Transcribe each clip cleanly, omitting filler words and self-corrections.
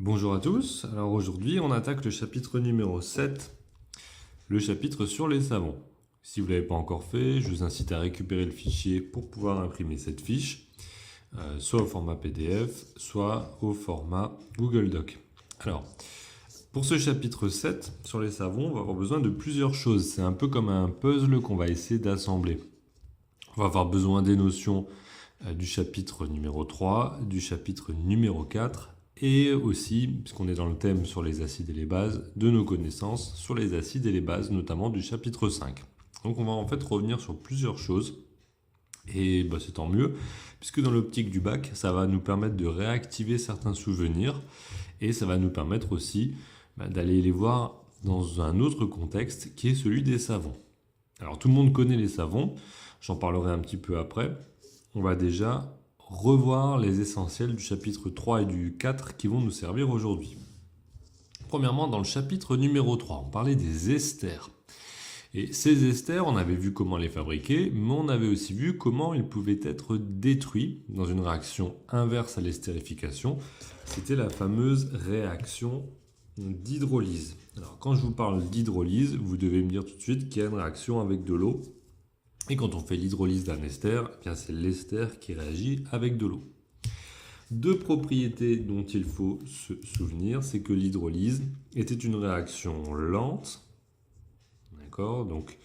Bonjour à tous, alors aujourd'hui on attaque le chapitre numéro 7, le chapitre sur les savons. Si vous ne l'avez pas encore fait, je vous incite à récupérer le fichier pour pouvoir imprimer cette fiche, soit au format PDF, soit au format Google Doc. Alors, pour ce chapitre 7 sur les savons, on va avoir besoin de plusieurs choses. C'est un peu comme un puzzle qu'on va essayer d'assembler. On va avoir besoin des notions du chapitre numéro 3, du chapitre numéro 4, et aussi, puisqu'on est dans le thème sur les acides et les bases, de nos connaissances sur les acides et les bases, notamment du chapitre 5. Donc on va en fait revenir sur plusieurs choses, et c'est tant mieux, puisque dans l'optique du bac, ça va nous permettre de réactiver certains souvenirs, et ça va nous permettre aussi d'aller les voir dans un autre contexte, qui est celui des savons. Alors tout le monde connaît les savons, j'en parlerai un petit peu après. On va déjà revoir les essentiels du chapitre 3 et du 4 qui vont nous servir aujourd'hui. Premièrement, dans le chapitre numéro 3, on parlait des esters. Et ces esters, on avait vu comment les fabriquer, mais on avait aussi vu comment ils pouvaient être détruits dans une réaction inverse à l'estérification. C'était la fameuse réaction d'hydrolyse. Alors quand je vous parle d'hydrolyse, vous devez me dire tout de suite qu'il y a une réaction avec de l'eau. Et quand on fait l'hydrolyse d'un ester, c'est l'ester qui réagit avec de l'eau. Deux propriétés dont il faut se souvenir, c'est que l'hydrolyse était une réaction lente. D'accord ? Donc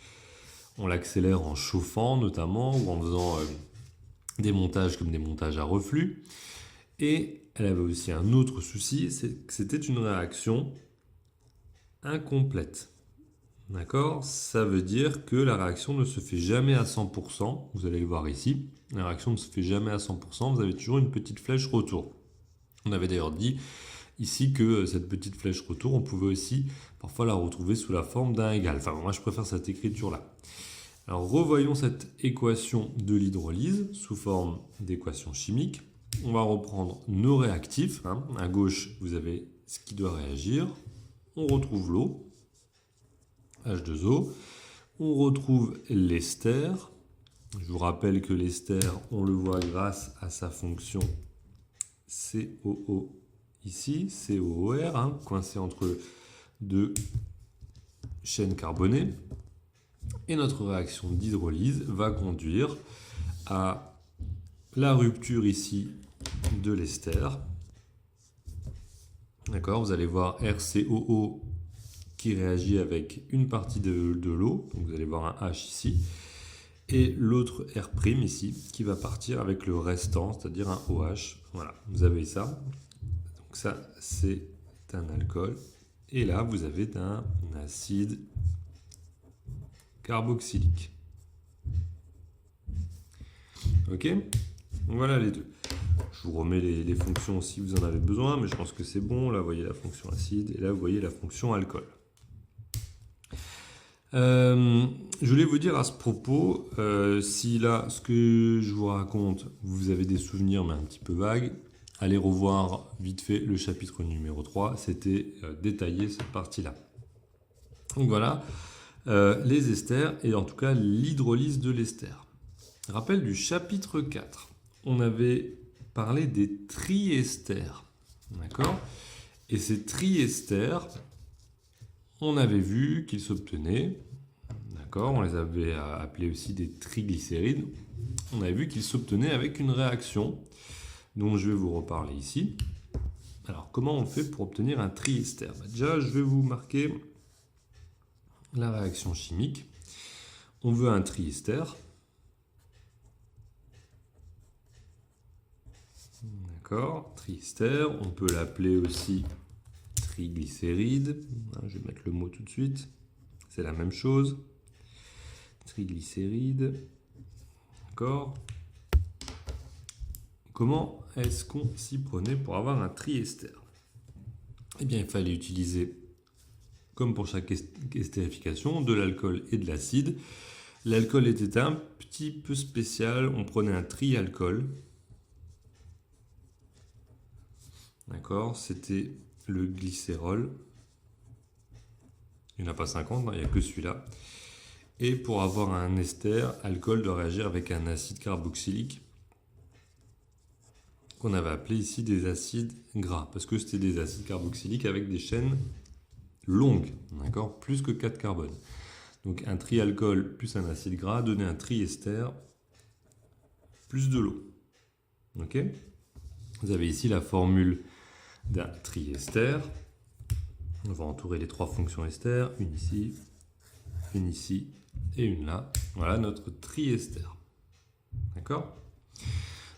on l'accélère en chauffant notamment ou en faisant des montages comme des montages à reflux. Et elle avait aussi un autre souci, c'est que c'était une réaction incomplète. D'accord? Ça veut dire que la réaction ne se fait jamais à 100%. Vous allez le voir ici. La réaction ne se fait jamais à 100%. Vous avez toujours une petite flèche retour. On avait d'ailleurs dit ici que cette petite flèche retour, on pouvait aussi parfois la retrouver sous la forme d'un égal. Enfin, moi, je préfère cette écriture-là. Alors, revoyons cette équation de l'hydrolyse sous forme d'équation chimique. On va reprendre nos réactifs. À gauche, vous avez ce qui doit réagir. On retrouve l'eau. H2O. On retrouve l'ester. Je vous rappelle que l'ester, on le voit grâce à sa fonction COO ici, COOR, coincé entre deux chaînes carbonées. Et notre réaction d'hydrolyse va conduire à la rupture ici de l'ester. D'accord, vous allez voir RCOO qui réagit avec une partie de l'eau, donc vous allez voir un H ici, et l'autre R' ici, qui va partir avec le restant, c'est-à-dire un OH. Voilà, vous avez ça. Donc ça, c'est un alcool. Et là, vous avez un acide carboxylique. Ok? Voilà les deux. Je vous remets les fonctions si vous en avez besoin, mais je pense que c'est bon. Là, vous voyez la fonction acide, et là, vous voyez la fonction alcool. Je voulais vous dire à ce propos, si là, ce que je vous raconte, vous avez des souvenirs mais un petit peu vagues, allez revoir vite fait le chapitre numéro 3, c'était détaillé cette partie-là. Donc voilà, les esters et en tout cas l'hydrolyse de l'ester. Rappel du chapitre 4, on avait parlé des triesters, d'accord ? Et ces triesters, on avait vu qu'ils s'obtenaient, d'accord, on les avait appelés aussi des triglycérides, on avait vu qu'ils s'obtenaient avec une réaction dont je vais vous reparler ici. Alors, comment on fait pour obtenir un triester ? Déjà, je vais vous marquer la réaction chimique. On veut un triester. D'accord, triester, on peut l'appeler aussi triglycéride. Je vais mettre le mot tout de suite. C'est la même chose. Triglycéride. D'accord. Comment est-ce qu'on s'y prenait pour avoir un triester ? Eh bien, il fallait utiliser, comme pour chaque estérification, de l'alcool et de l'acide. L'alcool était un petit peu spécial. On prenait un trialcool. D'accord, c'était le glycérol. Il n'y en a pas 50, il n'y a que celui-là. Et pour avoir un ester, alcool doit réagir avec un acide carboxylique qu'on avait appelé ici des acides gras, parce que c'était des acides carboxyliques avec des chaînes longues, d'accord, plus que 4 carbones. Donc un trialcool plus un acide gras donnait un triester plus de l'eau. Ok. Vous avez ici la formule d'un triester. On va entourer les 3 fonctions ester, une ici et une là. Voilà notre triester. D'accord?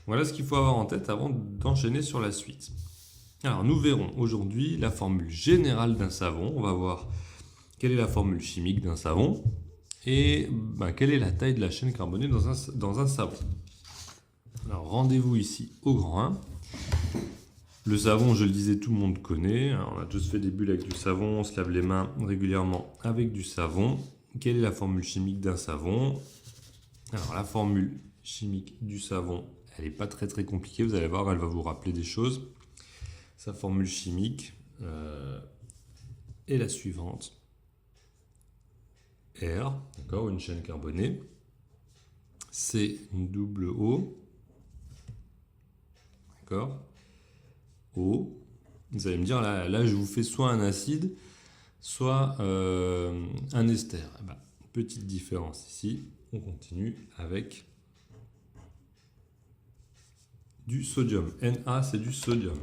Voilà ce qu'il faut avoir en tête avant d'enchaîner sur la suite. Alors nous verrons aujourd'hui la formule générale d'un savon. On va voir quelle est la formule chimique d'un savon et quelle est la taille de la chaîne carbonée dans un savon. Alors rendez-vous ici au grand 1. Le savon, je le disais, tout le monde connaît. Alors, on a tous fait des bulles avec du savon, on se lave les mains régulièrement avec du savon. Quelle est la formule chimique d'un savon? Alors la formule chimique du savon, elle n'est pas très compliquée, vous allez voir, elle va vous rappeler des choses. Sa formule chimique est la suivante. R, d'accord, une chaîne carbonée. C, une double O. D'accord. O. Vous allez me dire, là je vous fais soit un acide, soit un ester. Petite différence ici. On continue avec du sodium. Na, c'est du sodium.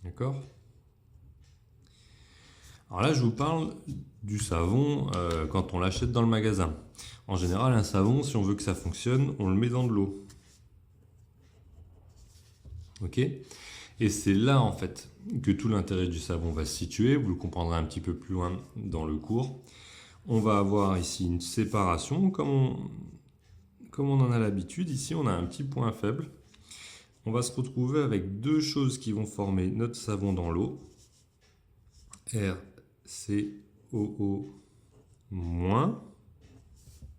D'accord? Alors là, je vous parle du savon quand on l'achète dans le magasin. En général, un savon, si on veut que ça fonctionne, on le met dans de l'eau. Ok? Et c'est là, en fait, que tout l'intérêt du savon va se situer. Vous le comprendrez un petit peu plus loin dans le cours. On va avoir ici une séparation, comme on en a l'habitude. Ici, on a un petit point faible. On va se retrouver avec deux choses qui vont former notre savon dans l'eau. RCOO-,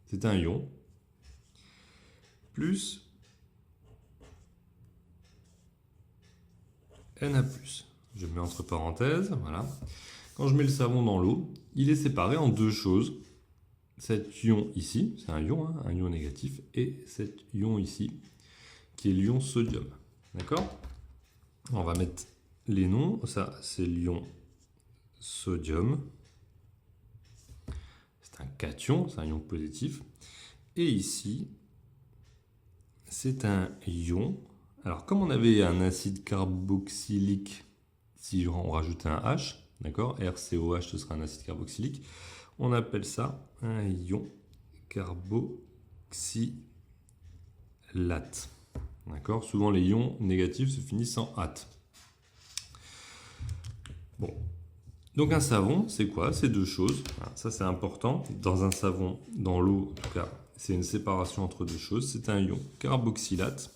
c'est un ion, plus Na+. Je mets entre parenthèses, voilà. Quand je mets le savon dans l'eau, il est séparé en deux choses. Cet ion ici, c'est un ion, un ion négatif, et cet ion ici, qui est l'ion sodium. D'accord? On va mettre les noms. Ça, c'est l'ion sodium. C'est un cation, c'est un ion positif. Et ici, c'est un ion. Alors, comme on avait un acide carboxylique, si on rajoutait un H, d'accord, RCOH, ce sera un acide carboxylique, on appelle ça un ion carboxylate. D'accord. Souvent, les ions négatifs se finissent en ate. Bon. Donc, un savon, c'est quoi? C'est deux choses. Ça, c'est important. Dans un savon, dans l'eau, en tout cas, c'est une séparation entre deux choses. C'est un ion carboxylate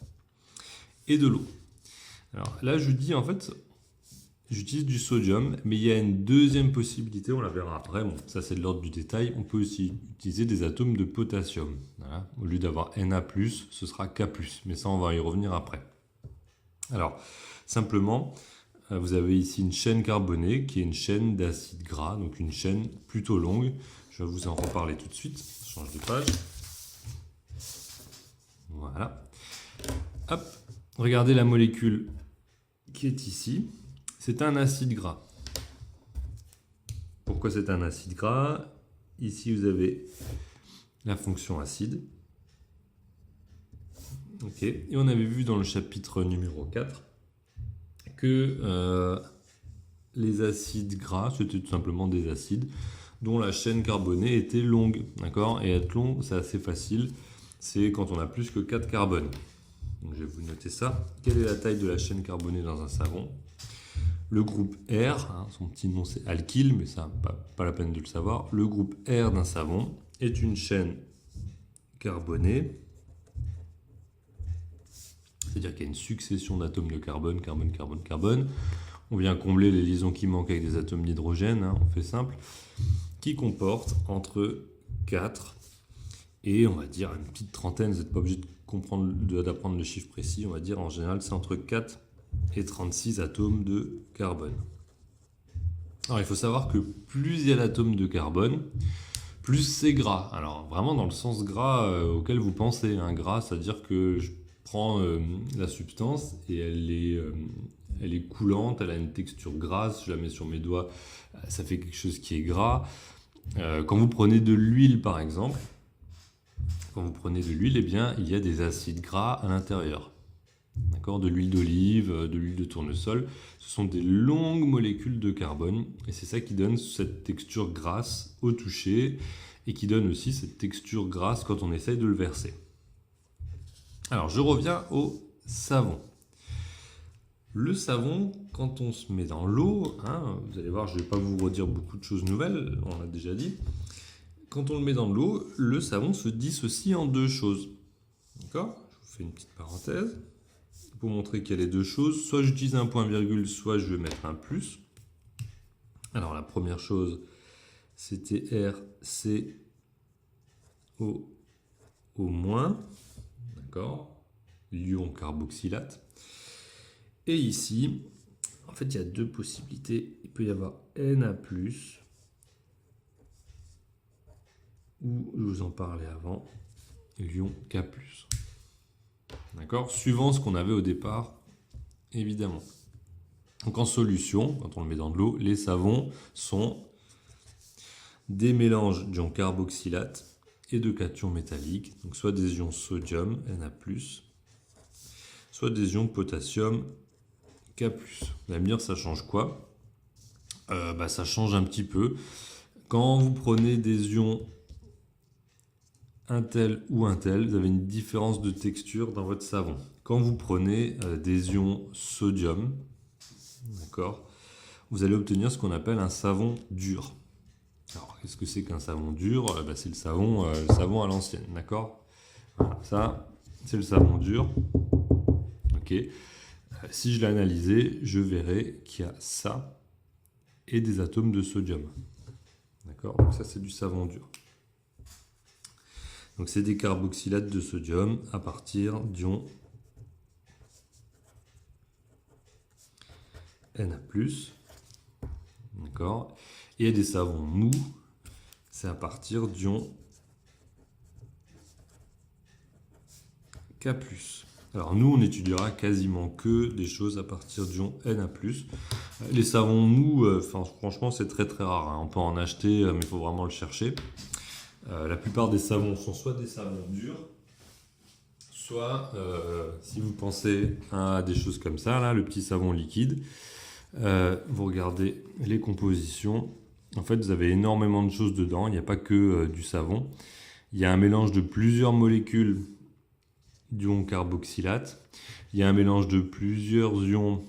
et de l'eau. Alors là, je dis, en fait, j'utilise du sodium, mais il y a une deuxième possibilité, on la verra après. Bon, ça, c'est de l'ordre du détail. On peut aussi utiliser des atomes de potassium. Voilà. Au lieu d'avoir Na+, ce sera K+. Mais ça, on va y revenir après. Alors, simplement, vous avez ici une chaîne carbonée qui est une chaîne d'acide gras, donc une chaîne plutôt longue. Je vais vous en reparler tout de suite. Je change de page. Voilà. Hop. Regardez la molécule qui est ici. C'est un acide gras. Pourquoi c'est un acide gras? Ici, vous avez la fonction acide. Ok. Et on avait vu dans le chapitre numéro 4 que les acides gras, c'était tout simplement des acides dont la chaîne carbonée était longue. D'accord? Et être long, c'est assez facile. C'est quand on a plus que 4 carbones. Donc, je vais vous noter ça. Quelle est la taille de la chaîne carbonée dans un savon? Le groupe R, son petit nom c'est alkyle, mais ça, pas la peine de le savoir. Le groupe R d'un savon est une chaîne carbonée. C'est-à-dire qu'il y a une succession d'atomes de carbone, carbone, carbone, carbone. On vient combler les liaisons qui manquent avec des atomes d'hydrogène, on fait simple, qui comporte entre 4 et on va dire une petite trentaine, vous n'êtes pas obligé d'apprendre le chiffre précis, on va dire en général c'est entre 4 et 36 atomes de carbone. Alors il faut savoir que plus il y a d'atomes de carbone, plus c'est gras. Alors vraiment dans le sens gras auquel vous pensez. Gras, c'est-à-dire que prend la substance et elle est coulante, elle a une texture grasse. Je la mets sur mes doigts, ça fait quelque chose qui est gras. Quand vous prenez de l'huile par exemple, eh bien, il y a des acides gras à l'intérieur. D'accord, de l'huile d'olive, de l'huile de tournesol, ce sont des longues molécules de carbone et c'est ça qui donne cette texture grasse au toucher et qui donne aussi cette texture grasse quand on essaye de le verser. Alors je reviens au savon. Le savon, quand on se met dans l'eau, vous allez voir, je ne vais pas vous redire beaucoup de choses nouvelles, on l'a déjà dit. Quand on le met dans l'eau, le savon se dissocie en deux choses. D'accord ? Je vous fais une petite parenthèse pour montrer qu'il y a les deux choses. Soit j'utilise un point-virgule, soit je vais mettre un plus. Alors la première chose, c'était RCO au moins. D'accord ? L'ion carboxylate. Et ici, en fait, il y a deux possibilités. Il peut y avoir Na+, ou je vous en parlais avant, l'ion K+. D'accord ? Suivant ce qu'on avait au départ, évidemment. Donc en solution, quand on le met dans de l'eau, les savons sont des mélanges d'ions carboxylate et de cations métalliques, donc soit des ions sodium, Na+, soit des ions potassium, K+. Vous allez me dire, ça change quoi ? Ça change un petit peu. Quand vous prenez des ions un tel ou un tel, vous avez une différence de texture dans votre savon. Quand vous prenez des ions sodium, d'accord, vous allez obtenir ce qu'on appelle un savon dur. Alors, qu'est-ce que c'est qu'un savon dur ? C'est le savon à l'ancienne, d'accord ? Voilà, ça, c'est le savon dur. Ok. Si je l'ai analysé, je verrai qu'il y a ça et des atomes de sodium. D'accord ? Donc ça, c'est du savon dur. Donc c'est des carboxylates de sodium à partir d'ions Na+. D'accord ? Et des savons mous, c'est à partir d'ions K+. Alors nous, on étudiera quasiment que des choses à partir d'ions Na+. Les savons mous, franchement, c'est très très rare. On peut en acheter, mais il faut vraiment le chercher. La plupart des savons sont soit des savons durs, soit, si vous pensez à des choses comme ça, là, le petit savon liquide, vous regardez les compositions. En fait, vous avez énormément de choses dedans. Il n'y a pas que du savon. Il y a un mélange de plusieurs molécules d'ions carboxylate. Il y a un mélange de plusieurs ions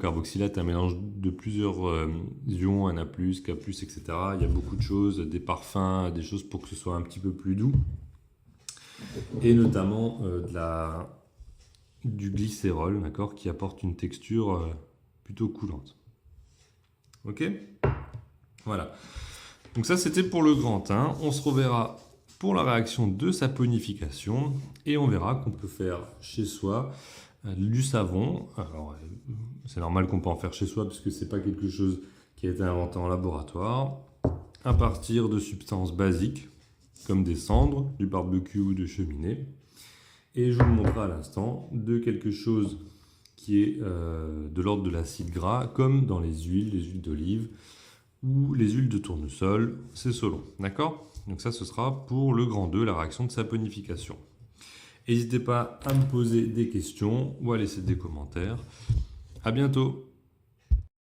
carboxylate, un mélange de plusieurs ions, Na+, K+, etc. Il y a beaucoup de choses, des parfums, des choses pour que ce soit un petit peu plus doux. Et notamment du glycérol, d'accord, qui apporte une texture plutôt coulante. Ok ? Voilà. Donc ça, c'était pour le grand 1. On se reverra pour la réaction de saponification et on verra qu'on peut faire chez soi du savon. Alors, c'est normal qu'on peut en faire chez soi parce que c'est pas quelque chose qui a été inventé en laboratoire, à partir de substances basiques comme des cendres, du barbecue ou de cheminée. Et je vous montrerai à l'instant de quelque chose qui est de l'ordre de l'acide gras, comme dans les huiles d'olive ou les huiles de tournesol, c'est selon. D'accord ? Donc ça, ce sera pour le grand 2, la réaction de saponification. N'hésitez pas à me poser des questions ou à laisser des commentaires. À bientôt!